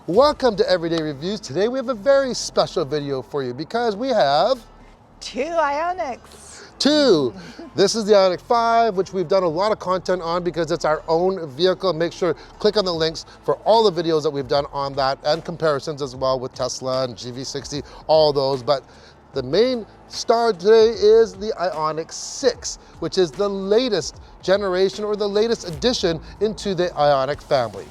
Welcome to Everyday Reviews. Today we have a very special video for you because we have two Ioniqs. This is the Ioniq 5, which we've done a lot of content on because it's our own vehicle. Make sure click on the links for all the videos that we've done on that and comparisons as well with Tesla and GV60, all those. But the main star today is the Ioniq 6, which is the latest generation or the latest addition into the Ioniq family.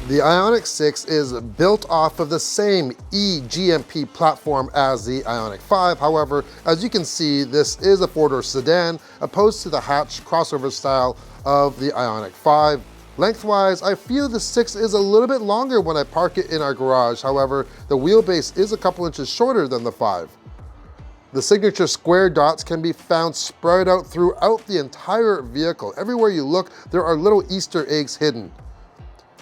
The Ioniq 6 is built off of the same e-GMP platform as the Ioniq 5. However, as you can see, this is a four-door sedan opposed to the hatch crossover style of the Ioniq 5. Lengthwise, I feel the 6 is a little bit longer when I park it in our garage. However, the wheelbase is a couple inches shorter than the 5. The signature square dots can be found spread out throughout the entire vehicle. Everywhere you look, there are little Easter eggs hidden.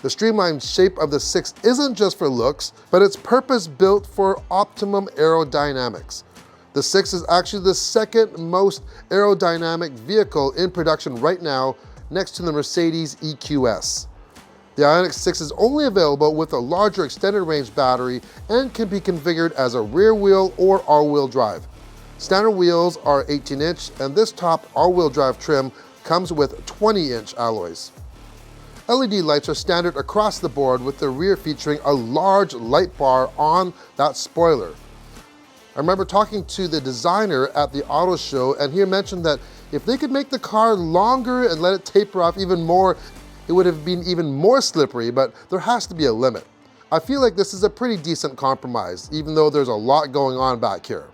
The streamlined shape of the 6 isn't just for looks, but it's purpose-built for optimum aerodynamics. The 6 is actually the second most aerodynamic vehicle in production right now, next to the Mercedes EQS. The Ioniq 6 is only available with a larger extended range battery and can be configured as a rear wheel or all-wheel drive. Standard wheels are 18-inch, and this top all-wheel drive trim comes with 20-inch alloys. LED lights are standard across the board, with the rear featuring a large light bar on that spoiler. I remember talking to the designer at the auto show, and he mentioned that if they could make the car longer and let it taper off even more, it would have been even more slippery, but there has to be a limit. I feel like this is a pretty decent compromise, even though there's a lot going on back here.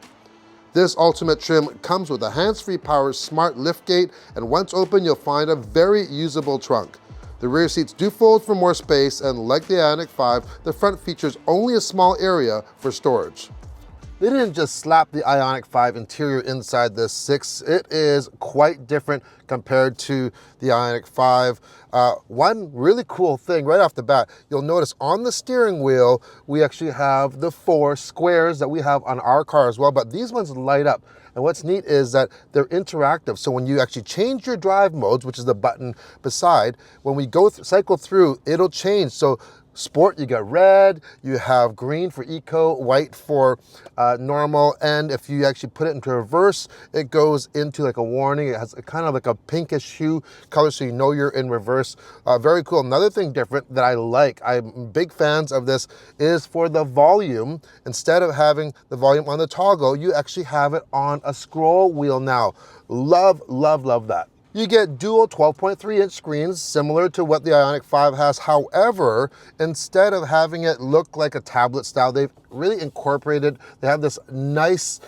This Ultimate trim comes with a hands-free power smart liftgate, and once open, you'll find a very usable trunk. The rear seats do fold for more space, and like the Ioniq 5, the front features only a small area for storage. They didn't just slap the Ioniq 5 interior inside this 6. It is quite different compared to the Ioniq 5. One really cool thing right off the bat, you'll notice on the steering wheel, we actually have the 4 squares that we have on our car as well, but these ones light up. And what's neat is that they're interactive. So when you actually change your drive modes, which is the button beside, when we go cycle through, it'll change. So Sport, you got red, you have green for eco, white for normal, and if you actually put it into reverse, it goes into like a warning. It has a kind of like a pinkish hue color, so you know you're in reverse. Very cool. Another thing different that I like, I'm big fans of this, is for the volume. Instead of having the volume on the toggle, you actually have it on a scroll wheel now. Love, love, love that. You get dual 12.3-inch screens, similar to what the Ioniq 5 has. However, instead of having it look like a tablet style, they've really incorporated, they have this nice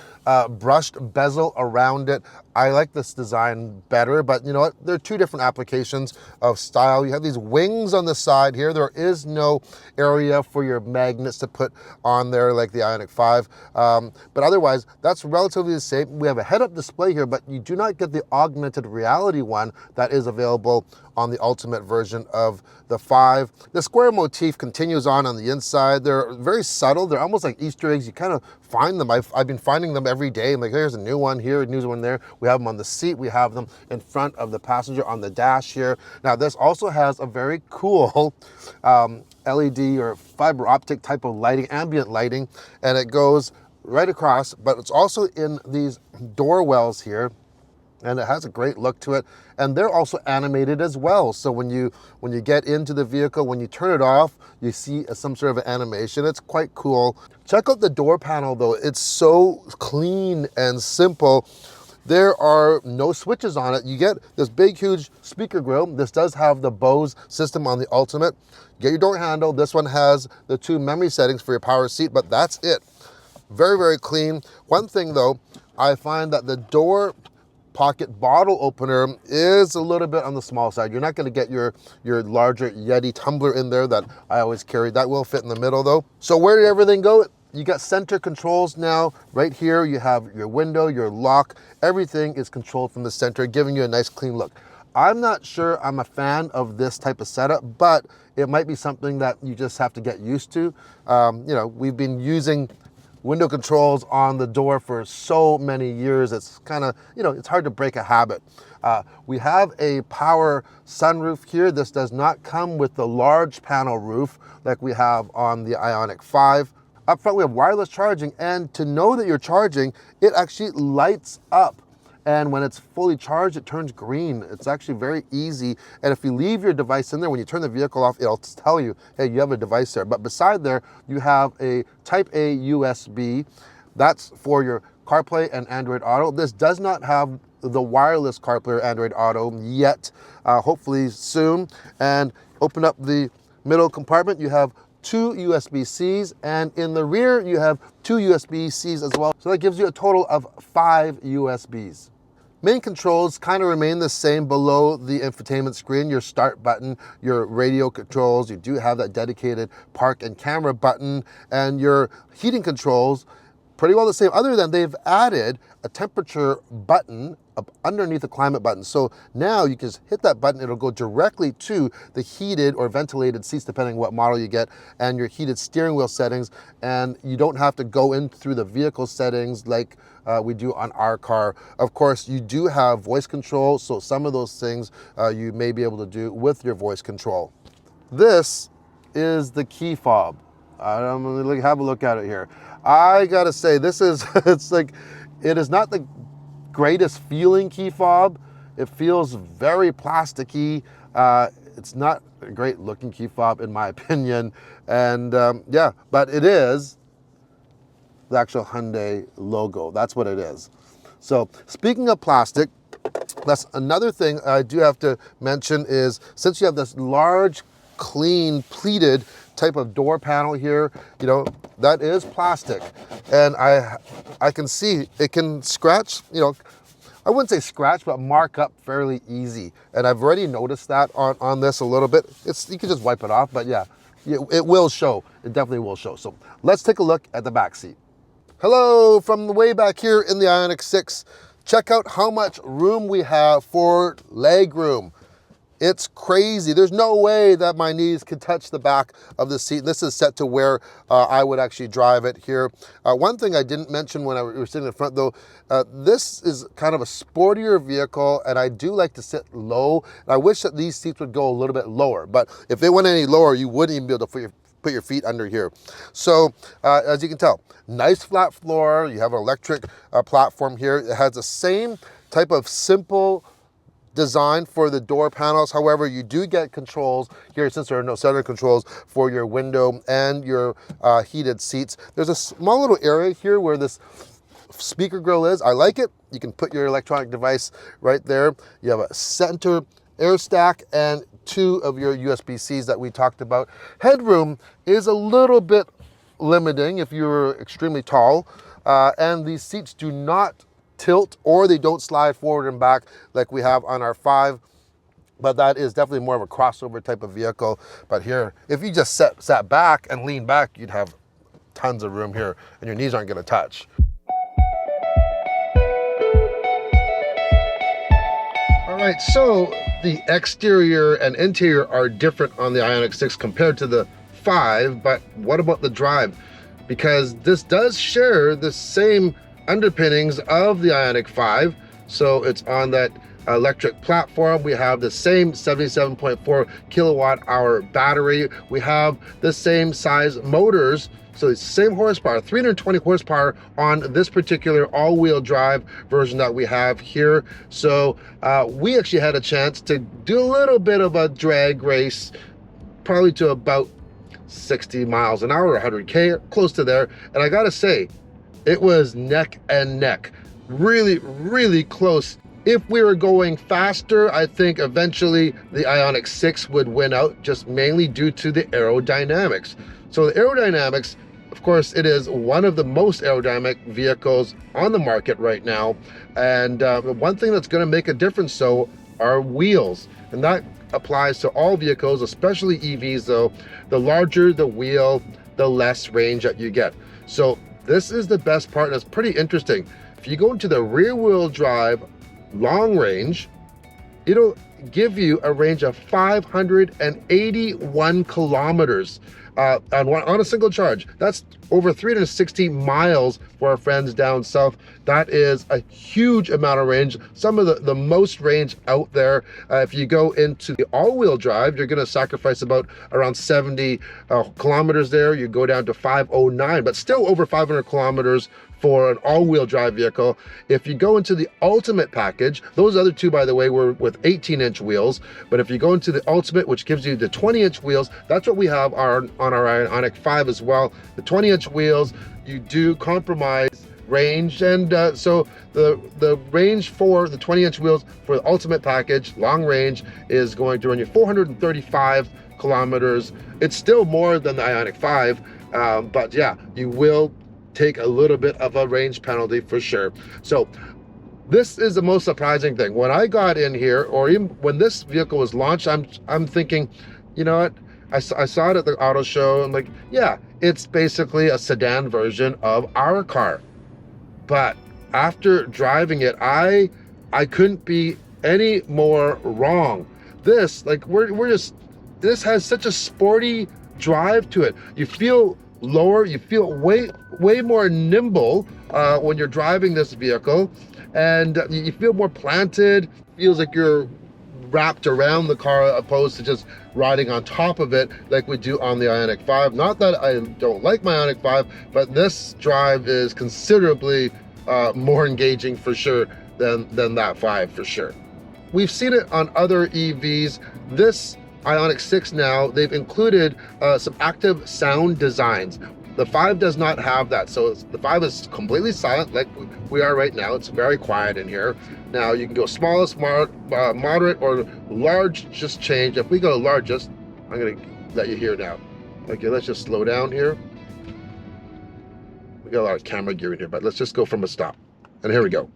brushed bezel around it. I like this design better, but you know what? There are two different applications of style. You have these wings on the side here. There is no area for your magnets to put on there like the Ioniq 5. But otherwise, that's relatively the same. We have a head-up display here, but you do not get the augmented reality one that is available on the Ultimate version of the 5. The square motif continues on the inside. They're very subtle. They're almost like Easter eggs. You kind of find them. I've been finding them every day. I'm like, here's a new one here, a new one there. We have them on the seat. We have them in front of the passenger on the dash here. Now, this also has a very cool LED or fiber optic type of lighting, ambient lighting, and it goes right across, but it's also in these door wells here, and it has a great look to it. And they're also animated as well. So when you get into the vehicle, when you turn it off, you see some sort of animation. It's quite cool. Check out the door panel though. It's so clean and simple. There are no switches on it. You get this big, huge speaker grill. This does have the Bose system on the Ultimate. Get your door handle. This one has the 2 memory settings for your power seat, but that's it. Very, very clean. One thing though, I find that the door pocket bottle opener is a little bit on the small side. You're not going to get your larger Yeti tumbler in there that I always carry. That will fit in the middle though. So where did everything go? You got center controls now. Right here you have your window, your lock. Everything is controlled from the center, giving you a nice clean look. I'm not sure I'm a fan of this type of setup, but it might be something that you just have to get used to. You know, we've been using window controls on the door for so many years. It's kind of, it's hard to break a habit. We have a power sunroof here. This does not come with the large panel roof like we have on the Ioniq 5. Up front, we have wireless charging, and to know that you're charging, it actually lights up. And when it's fully charged, it turns green. It's actually very easy. And if you leave your device in there, when you turn the vehicle off, it'll tell you, hey, you have a device there. But beside there, you have a Type A USB. That's for your CarPlay and Android Auto. This does not have the wireless CarPlay or Android Auto yet, hopefully soon. And open up the middle compartment, you have 2 USB-Cs, and in the rear, you have 2 USB-Cs as well. So that gives you a total of 5 USBs. Main controls kind of remain the same below the infotainment screen. Your start button, your radio controls, you do have that dedicated park and camera button, and your heating controls, pretty well the same, other than they've added a temperature button up underneath the climate button. So now you can just hit that button, it'll go directly to the heated or ventilated seats, depending on what model you get, and your heated steering wheel settings, and you don't have to go in through the vehicle settings like we do on our car. Of course, you do have voice control, so some of those things you may be able to do with your voice control. This is the key fob. I'm gonna have a look at it here. I gotta say, this is, it is not the greatest feeling key fob. It feels very plasticky. It's not a great looking key fob in my opinion. And yeah, but it is the actual Hyundai logo. That's what it is. So speaking of plastic, that's another thing I do have to mention is, since you have this large, clean, pleated type of door panel here, that is plastic. And I can see it can scratch, I wouldn't say scratch, but mark up fairly easy. And I've already noticed that on this a little bit. You can just wipe it off, but yeah, it will show. It definitely will show. So let's take a look at the back seat. Hello from the way back here in the Ioniq 6. Check out how much room we have for leg room. It's crazy. There's no way that my knees can touch the back of the seat. This is set to where I would actually drive it here. One thing I didn't mention when we were sitting in front though, this is kind of a sportier vehicle, and I do like to sit low. And I wish that these seats would go a little bit lower, but if they went any lower, you wouldn't even be able to put your feet under here. So as you can tell, nice flat floor. You have an electric platform here. It has the same type of simple design for the door panels. However, you do get controls here, since there are no center controls, for your window and your heated seats. There's a small little area here where this speaker grill is. I like it. You can put your electronic device right there. You have a center air stack and 2 of your USB-Cs that we talked about. Headroom is a little bit limiting if you're extremely tall, and these seats do not tilt, or they don't slide forward and back like we have on our 5, but that is definitely more of a crossover type of vehicle. But here, if you just sat back and lean back, you'd have tons of room here, and your knees aren't going to touch. All right, so the exterior and interior are different on the Ioniq 6 compared to the 5, but what about the drive? Because this does share the same underpinnings of the Ioniq 5. So it's on that electric platform. We have the same 77.4 kilowatt hour battery. We have the same size motors. So it's the same horsepower, 320 horsepower on this particular all-wheel drive version that we have here. So we actually had a chance to do a little bit of a drag race, probably to about 60 miles an hour, 100K, close to there. And I gotta say, it was neck and neck, really, really close. If we were going faster, I think eventually the Ioniq 6 would win out, just mainly due to the aerodynamics. So the aerodynamics, of course, it is one of the most aerodynamic vehicles on the market right now. And one thing that's gonna make a difference though are wheels. And that applies to all vehicles, especially EVs though. The larger the wheel, the less range that you get. So this is the best part, and it's pretty interesting. If you go into the rear wheel drive long range, it'll give you a range of 581 kilometers on a single charge. That's over 360 miles for our friends down south. That is a huge amount of range, some of the most range out there. If you go into the all-wheel drive, you're going to sacrifice about around 70 kilometers there. You go down to 509, but still over 500 kilometers for an all-wheel drive vehicle. If you go into the Ultimate package, those other two, by the way, were with 18-inch wheels, but if you go into the Ultimate, which gives you the 20-inch wheels, that's what we have on our Ioniq 5 as well. The 20-inch wheels, you do compromise range, and so the range for the 20-inch wheels for the Ultimate package, long range, is going to run you 435 kilometers. It's still more than the Ioniq 5, but yeah, you will take a little bit of a range penalty for sure. So this is the most surprising thing. When I got in here, or even when this vehicle was launched, I'm thinking, you know what? I saw it at the auto show. I'm like, yeah, it's basically a sedan version of our car. But after driving it, I couldn't be any more wrong. This, like, this has such a sporty drive to it. You feel lower, you feel way more nimble when you're driving this vehicle, and you feel more planted. Feels like you're wrapped around the car opposed to just riding on top of it like we do on the Ioniq 5. Not that I don't like my Ioniq 5, but this drive is considerably more engaging for sure than that 5 for sure. We've seen it on other EVs. This Ioniq 6 now, they've included some active sound designs. The 5 does not have that, so the 5 is completely silent like we are right now. It's very quiet in here. Now you can go smallest, moderate, or large, just change. If we go largest, I'm gonna let you hear now. Okay, let's just slow down here. We got a lot of camera gear in here, but let's just go from a stop. And here we go.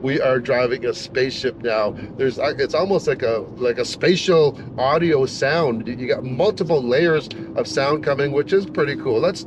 We are driving a spaceship now. It's almost like a spatial audio sound. You got multiple layers of sound coming, which is pretty cool. Let's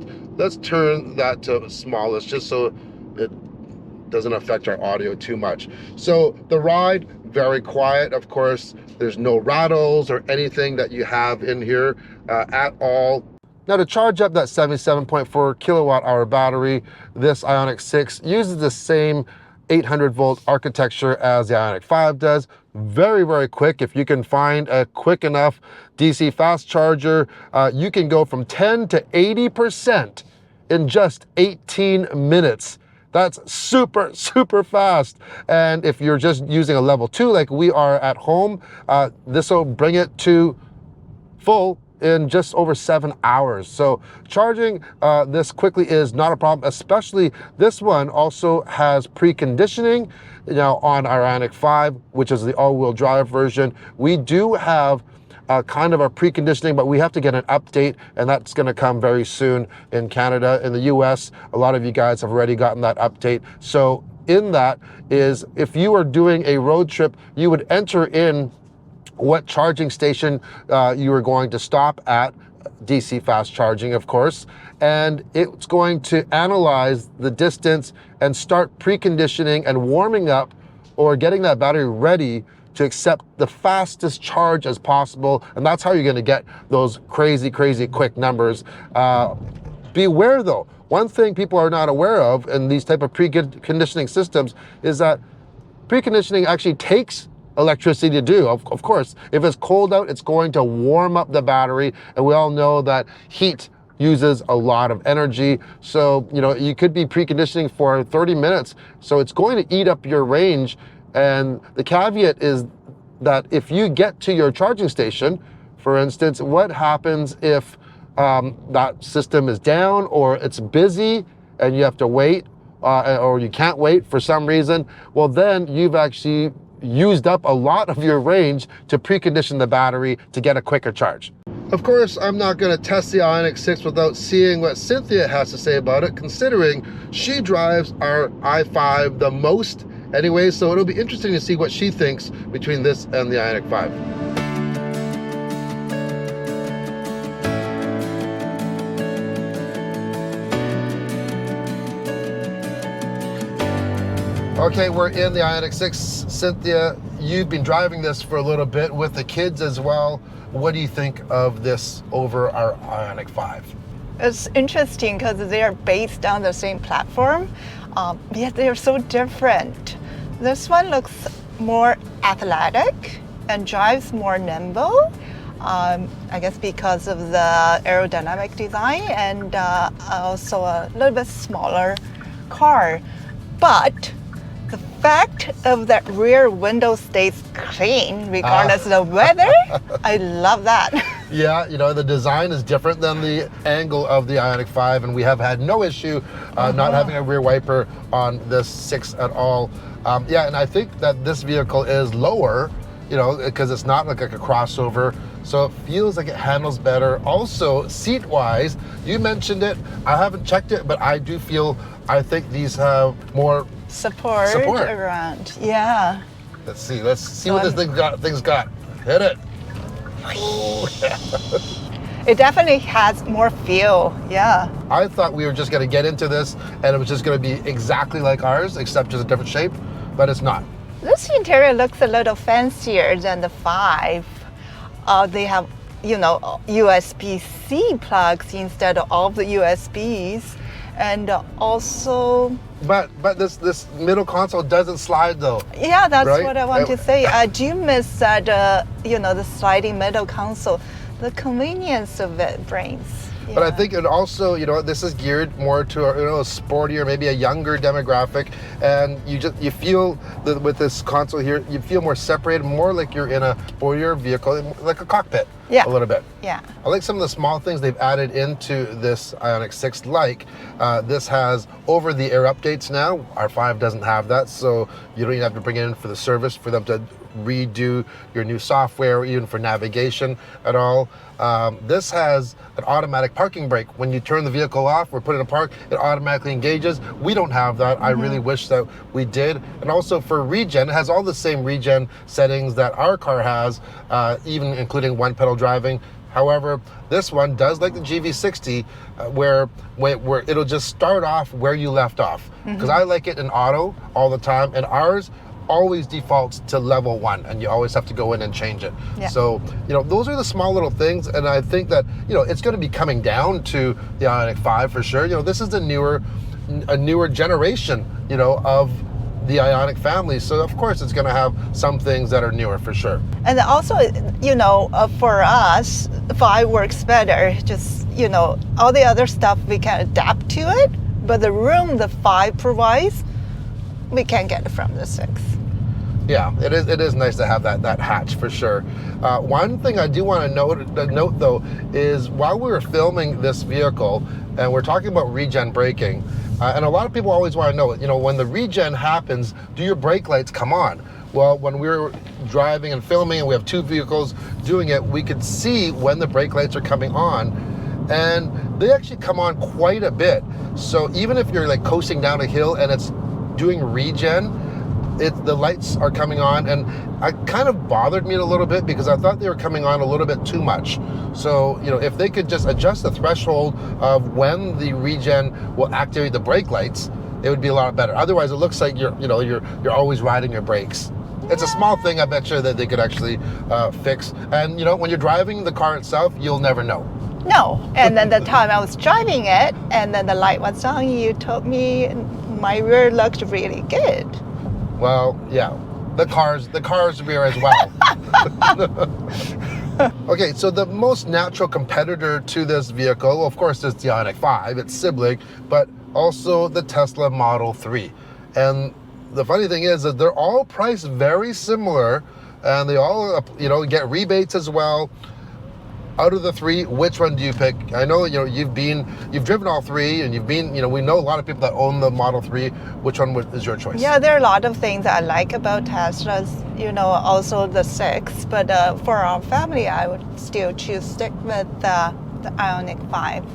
turn that to smallest just so it doesn't affect our audio too much. So the ride, very quiet. Of course, there's no rattles or anything that you have in here at all. Now, to charge up that 77.4 kilowatt hour battery, this Ioniq 6 uses the same 800 volt architecture as the Ioniq 5 does. Very, very quick. If you can find a quick enough DC fast charger, you can go from 10 to 80% in just 18 minutes. That's super, super fast. And if you're just using a level 2 like we are at home, this will bring it to full in just over 7 hours. So charging this quickly is not a problem, especially this one also has preconditioning. Now on our Ioniq 5, which is the all-wheel drive version, we do have kind of a preconditioning, but we have to get an update, and that's gonna come very soon in Canada. In the US, a lot of you guys have already gotten that update. So in that is, if you are doing a road trip, you would enter in what charging station you are going to stop at, DC fast charging, of course, and it's going to analyze the distance and start preconditioning and warming up or getting that battery ready to accept the fastest charge as possible. And that's how you're going to get those crazy, crazy quick numbers. Beware though, one thing people are not aware of in these type of preconditioning systems is that preconditioning actually takes electricity to do. Of course, if it's cold out, it's going to warm up the battery, and we all know that heat uses a lot of energy. So, you know, you could be preconditioning for 30 minutes, so it's going to eat up your range. And the caveat is that if you get to your charging station, for instance, what happens if that system is down or it's busy and you have to wait, or you can't wait for some reason? Well, then you've actually used up a lot of your range to precondition the battery to get a quicker charge. Of course, I'm not going to test the Ioniq 6 without seeing what Cynthia has to say about it, considering she drives our i5 the most anyway, so it'll be interesting to see what she thinks between this and the Ioniq 5. Okay, we're in the Ioniq 6. Cynthia, you've been driving this for a little bit with the kids as well. What do you think of this over our Ioniq 5? It's interesting because they are based on the same platform, yet they are so different. This one looks more athletic and drives more nimble. I guess because of the aerodynamic design and also a little bit smaller car. But the fact of that rear window stays clean regardless of the weather, I love that. Yeah, the design is different than the angle of the Ioniq 5, and we have had no issue not having a rear wiper on this 6 at all. Yeah, and I think that this vehicle is lower, because it's not like a crossover, so it feels like it handles better. Also, seat-wise, you mentioned it, I haven't checked it, but I think these have more support around. Yeah. Let's see what this thing's got. Hit it. It definitely has more feel. Yeah. I thought we were just going to get into this and it was just going to be exactly like ours, except just a different shape, but it's not. This interior looks a little fancier than the 5. They have, USB-C plugs instead of all the USBs. And also... But this middle console doesn't slide though. Yeah, that's right? what I want to say. I do miss that, the sliding middle console. The convenience of it brings. Yeah. But I think it also, this is geared more to a sportier, maybe a younger demographic, and you feel that with this console here, you feel more separated, more like you're in a sportier vehicle, like a cockpit. Yeah. A little bit. Yeah. I like some of the small things they've added into this Ioniq 6, like this has over-the-air updates now. Our 5 doesn't have that, so you don't even have to bring it in for the service for them to redo your new software, even for navigation at all. This has an automatic parking brake. When you turn the vehicle off or put it in park, it automatically engages. We don't have that. I really wish that we did. And also for regen, it has all the same regen settings that our car has, even including one pedal driving. However, this one does like the GV60, where it'll just start off where you left off. Because I like it in auto all the time, and ours always defaults to level 1, and you always have to go in and change it. Yeah. So, those are the small little things, and I think that, it's going to be coming down to the Ioniq 5 for sure. This is a newer generation, of the Ioniq family. So of course it's going to have some things that are newer for sure. And also, for us, 5 works better. Just, all the other stuff we can adapt to it, but the room the 5 provides, we can't get it from the 6. Yeah, it is nice to have that hatch for sure. One thing I do want to note though is while we were filming this vehicle and we're talking about regen braking, and a lot of people always want to know, when the regen happens, do your brake lights come on? Well, when we were driving and filming and we have 2 vehicles doing it, we could see when the brake lights are coming on, and they actually come on quite a bit. So even if you're like coasting down a hill and it's doing regen, the lights are coming on, and it kind of bothered me a little bit because I thought they were coming on a little bit too much. So, if they could just adjust the threshold of when the regen will activate the brake lights, it would be a lot better. Otherwise, it looks like you're always riding your brakes. It's a small thing, I bet you, that they could actually fix. And when you're driving the car itself, you'll never know. No, and then the time I was driving it, and then the light was on, you told me my rear looked really good. Well, yeah, the car's rear as well. Okay, so the most natural competitor to this vehicle, of course, is the Ioniq 5, its sibling, but also the Tesla Model 3. And the funny thing is that they're all priced very similar, and they all, get rebates as well. Out of the 3, which one do you pick? I know, you've driven all 3, and you've been, we know a lot of people that own the Model 3. Which one is your choice? Yeah, there are a lot of things I like about Teslas, also the 6, but for our family, I would still stick with the Ioniq 5.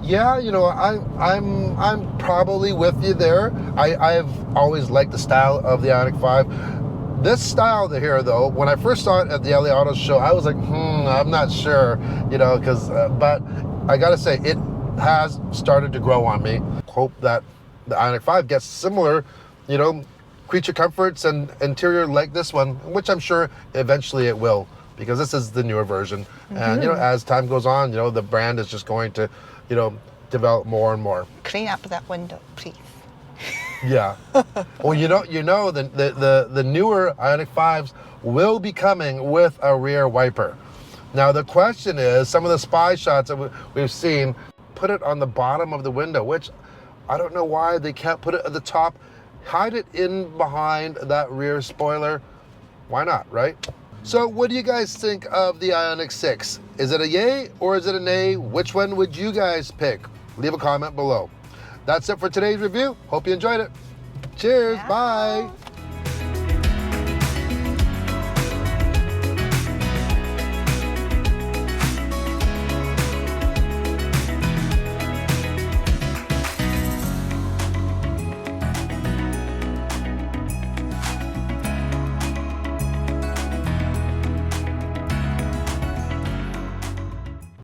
Yeah, I'm probably with you there. I've always liked the style of the Ioniq 5. This style here, though, when I first saw it at the LA Auto Show, I was like, I'm not sure, but I gotta say, it has started to grow on me. Hope that the Ioniq 5 gets similar you know, creature comforts and interior like this one, which I'm sure eventually it will, because this is the newer version. And, you know, as time goes on, you know, the brand is just going to, you know, develop more and more. Clean up that window, please. Yeah. Well, you know, the newer Ioniq 5s will be coming with a rear wiper. Now, the question is, some of the spy shots that we've seen put it on the bottom of the window, which I don't know why they can't put it at the top. Hide it in behind that rear spoiler. Why not, right? So what do you guys think of the Ioniq 6? Is it a yay or is it a nay? Which one would you guys pick? Leave a comment below. That's it for today's review. Hope you enjoyed it. Cheers, bye.